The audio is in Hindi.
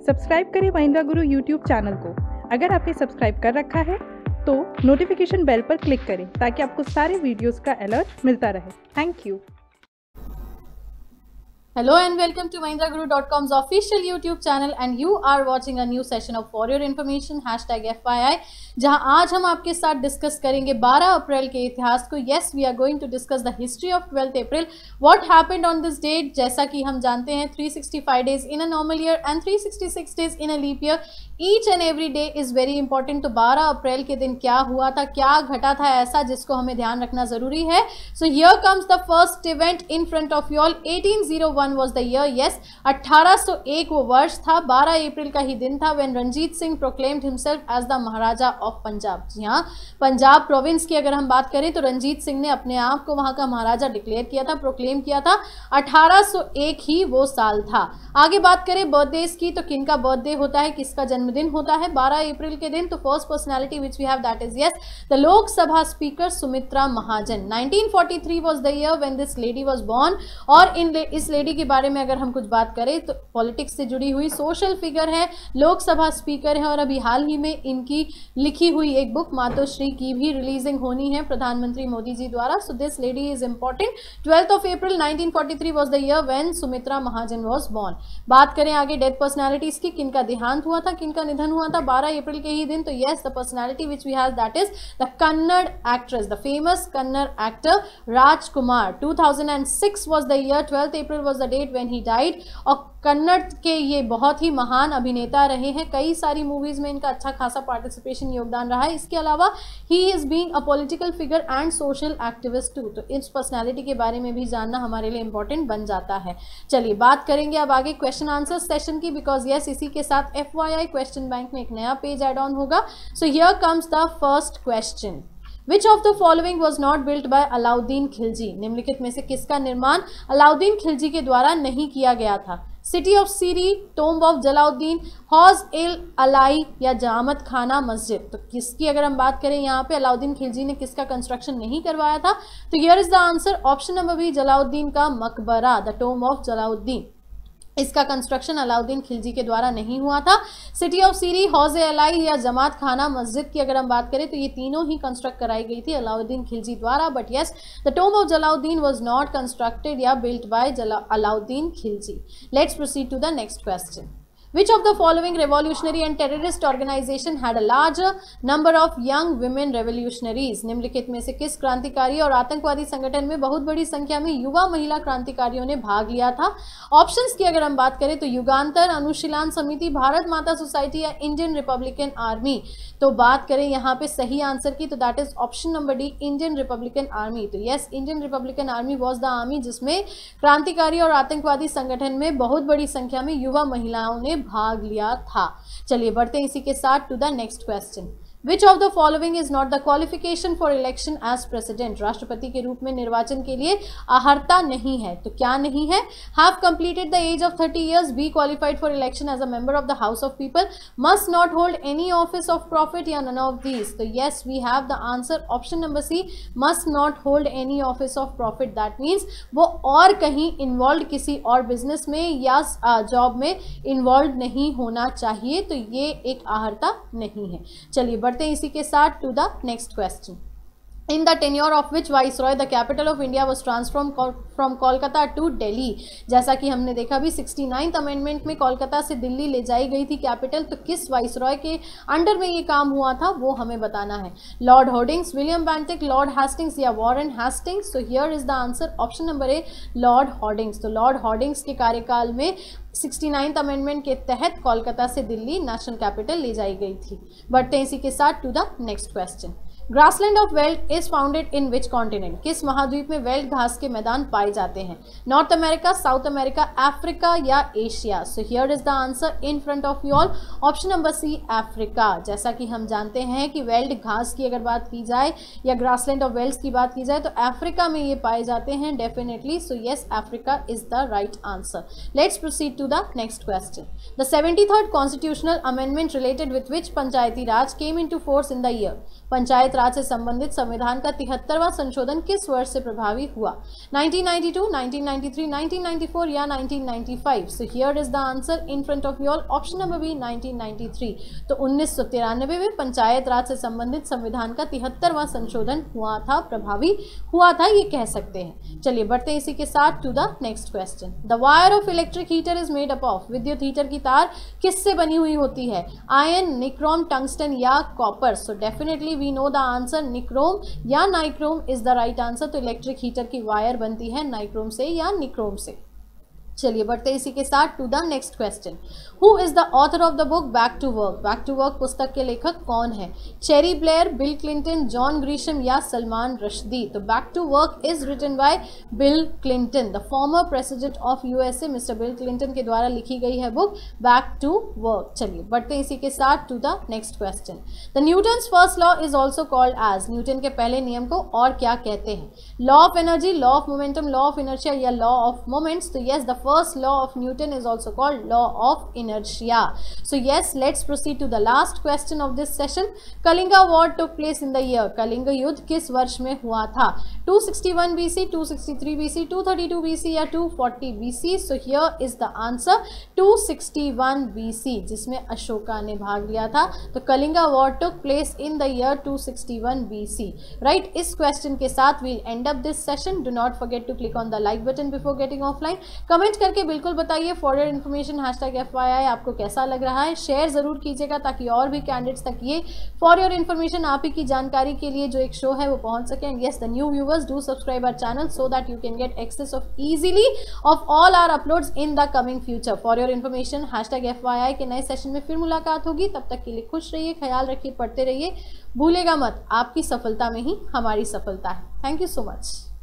सब्सक्राइब करें महिंद्रा गुरु यूट्यूब चैनल को। अगर आपने सब्सक्राइब कर रखा है तो नोटिफिकेशन बेल पर क्लिक करें ताकि आपको सारे वीडियोस का अलर्ट मिलता रहे। Thank you. Hello and welcome to MahindraGuru.com's official YouTube channel and you are watching a new session of For Your Information #FYI, जहां आज हम आपके साथ डिस्कस करेंगे 12 अप्रैल के इतिहास को। Yes, we are going to discuss the history of 12th April. What happened on this date? जैसा कि हम जानते हैं 365 days in a normal year and 366 days in a leap year. Each and every day is very important. तो 12 अप्रैल के दिन क्या हुआ था, क्या घटा था ऐसा जिसको हमें ध्यान रखना जरूरी है। So here comes the first event in front of you all. 1801 was the year. Yes, 1801 वो वर्ष था। 12 अप्रैल का ही दिन था when Ranjit Singh proclaimed himself as the Maharaja of Punjab. जी हाँ, पंजाब प्रोविंस की अगर हम बात करें तो रंजीत सिंह ने अपने आप को वहां का महाराजा डिक्लेयर किया था, प्रोक्लेम किया था। 1801 ही वो साल था। आगे बात करें बर्थडेज की तो किनका बर्थडे होता है, किसका जन्मदिन होता है 12 अप्रैल के दिन। तो first personality which we have that is yes the Lok Sabha speaker Sumitra Mahajan. 1943 was the year when this lady was born. और इस लेडी के बारे में अगर हम कुछ बात करें तो पॉलिटिक्स से जुड़ी हुई सोशल फिगर है, लोकसभा स्पीकर है और अभी हाल ही में इनकी लिखी हुई एक बुक मातोश्री की भी रिलीजिंग होनी है प्रधानमंत्री मोदी जी द्वारा। So this lady is important. 12th of April 1943 was the year when Sumitra Mahajan was born. बात करें आगे डेथ पर्सनैलिटीज की, किनका देहांत हुआ था, किनका निधन हुआ था 12 अप्रैल के ही दिन। तो yes, the personality which we have that is the Kannada actress, the famous Kannada actor Rajkumar. 2006 was the year, 12th April was the date when he died। और कन्नड़ के ये बहुत ही महान अभिनेता रहे हैं, कई सारी मूवीज में इनका अच्छा खासा पार्टिसिपेशन योगदान रहा है। इसके अलावा he is being a political figure and social activist too. तो इस पर्सनैलिटी के बारे में भी जानना हमारे लिए इंपॉर्टेंट बन जाता है। चलिए बात करेंगे अब आगे क्वेश्चन आंसर सेशन की, बिकॉज यस इसी के साथ FYI क्वेश्चन बैंक में एक नया पेज एड ऑन होगा। So here comes the first question. Which of the following was not built by Alauddin Khilji? निम्नलिखित में से किसका निर्माण अलाउद्दीन खिलजी के द्वारा नहीं किया गया था? City of Siri, tomb of Jalaluddin, Hauz il Alai या जामत खाना मस्जिद। तो किसकी अगर हम बात करें यहाँ पे अलाउद्दीन खिलजी ने किसका कंस्ट्रक्शन नहीं करवाया था? तो here is the answer option number B, Jalaluddin का मकबरा, द टोम्ब ऑफ जलाउद्दीन। इसका कंस्ट्रक्शन अलाउद्दीन खिलजी के द्वारा नहीं हुआ था। सिटी ऑफ सीरी, हौज अलाई या जमात खाना मस्जिद की अगर हम बात करें तो ये तीनों ही कंस्ट्रक्ट कराई गई थी अलाउद्दीन खिलजी द्वारा। But yes, the tomb of Jalaluddin was not constructed या built by Alauddin Khilji. Let's proceed to the next question. Which of the following revolutionary and terrorist organization had a larger number of young women revolutionaries? निम्नलिखित में से किस क्रांतिकारी और आतंकवादी संगठन में बहुत बड़ी संख्या में युवा महिला क्रांतिकारियों ने भाग लिया था? ऑप्शंस की अगर हम बात करें तो युगांतर, अनुशीलन समिति, भारत माता सोसाइटी या इंडियन रिपब्लिकन आर्मी। तो बात करें यहाँ पे सही आंसर की तो that is option number D, Indian Republican Army. तो yes, Indian Republican Army was the army जिसमें क्रांतिकारी और आतंकवादी संगठन में बहुत बड़ी संख्या में युवा महिलाओं ने भाग लिया था। चलिए बढ़ते हैं इसी के साथ to the next question. Which of the following is not the qualification for election as president? राष्ट्रपति के रूप में निर्वाचन के लिए अहर्ता नहीं है। तो क्या नहीं है? Have completed the age of 30 years, be qualified for election as a member of the House of People, must not hold any office of profit या none of these। तो yes, we have the answer option number C, must not hold any office of profit। That means वो और कहीं इन्वॉल्व किसी और बिजनेस में या जॉब में इन्वॉल्व नहीं होना चाहिए। तो ये एक अहर्ता नहीं है। चलिए इसी के साथ to the next question. In the tenure of which viceroy the capital of India was transformed from Kolkata to Delhi? जैसा कि हमने देखा भी 69th अमेंडमेंट में कोलकाता से दिल्ली ले जाई गई थी कैपिटल। तो किस वाइसरॉय के अंडर में ये काम हुआ था वो हमें बताना है। Lord hoardings, William Bentinck, Lord Hastings या वॉरेन हेस्टिंग्स। तो here is the answer option number A, Lord hoardings. तो लॉर्ड होर्डिंग्स के कार्यकाल में 69th अमेंडमेंट के तहत कोलकाता से दिल्ली नेशनल कैपिटल ले जाई गई थी। बढ़ते हैं इसी के साथ to the next question. Grassland of veld is founded in which continent? किस महाद्वीप में वेल्ड घास के मैदान पाए जाते हैं? North America, South America, Africa या Asia? So here is the answer in front of you all, option number C, Africa. जैसा कि हम जानते हैं कि वेल्ड घास की अगर बात की जाए या ग्रासलैंड ऑफ वेल्ड्स की बात की जाए तो अफ्रीका में ये पाए जाते हैं definitely. So yes, Africa is the right answer. Let's proceed to the next question. The 73rd constitutional amendment related with which panchayati raj came into force in the year? Panchayat panchayat raj से संबंधित संविधान का 73वां संशोधन किस वर्ष से प्रभावी हुआ? 1992, 1993, 1994 या 1995? So here is the answer in front of you all, option number B 1993। तो 1993 में पंचायत राज से संबंधित संविधान का 73वां संशोधन हुआ था, प्रभावी हुआ था, ये कह सकते हैं। चलिए बढ़ते हैं इसी के साथ to the next question. The wire of electric heater is made up of, विद्युत हीटर की तार किससे बनी हुई होती है? आयरन, निक्रोम, टंगस्टन या copper? So definitely we know the answer, nichrome या nichrome is the right answer. तो इलेक्ट्रिक हीटर की वायर बनती है नाइक्रोम से या निक्रोम से। चलिए बढ़ते इसी के साथ to the next question. Who is the author of the book back to work? Back to work पुस्तक के लेखक कौन है? Cherie Blair, Bill Clinton, John Grisham या सलमान रश्दी? तो back to work is written by Bill Clinton, the former president of USA. Mister Bill Clinton के द्वारा लिखी गई है बुक बैक टू वर्क। चलिए बढ़ते इसी के साथ to the next question. The Newton's first law is also called as, Newton के पहले नियम को और क्या कहते हैं? Law of energy, law of momentum, law of inertia या लॉ ऑफ मोमेंट्स? तो yes, the first law of Newton is also called law of inertia. So yes, let's proceed to the last question of this session. Kalinga war took place in the year, Kalinga युद्ध किस वर्ष में हुआ था? 261 BC, 263 BC, 232 BC या 240 BC? So here is the answer 261 BC, जिसमें अशोका ने भाग लिया था। तो Kalinga war took place in the year 261 BC. Right? इस क्वेश्चन के साथ we'll end up this session. Do not forget to click on the like button before getting offline. Comment करके बिल्कुल बताइए फॉर योर इन्फॉर्मेशन #FYI आपको कैसा लग रहा है। शेयर जरूर कीजिएगा ताकि और भी कैंडिडेट्स तक ये फॉर योर इन्फॉर्मेशन, आप ही की जानकारी के लिए जो एक शो है वो पहुंच सके। And yes, the new viewers do subscribe our channel so that you can get access of easily of all our uploads in the coming future. For your information #FYI के नए सेशन में फिर मुलाकात होगी। तब तक के लिए खुश रहिए, ख्याल रखिए, पढ़ते रहिए, भूलेगा मत, आपकी सफलता में ही हमारी सफलता है। Thank you so much.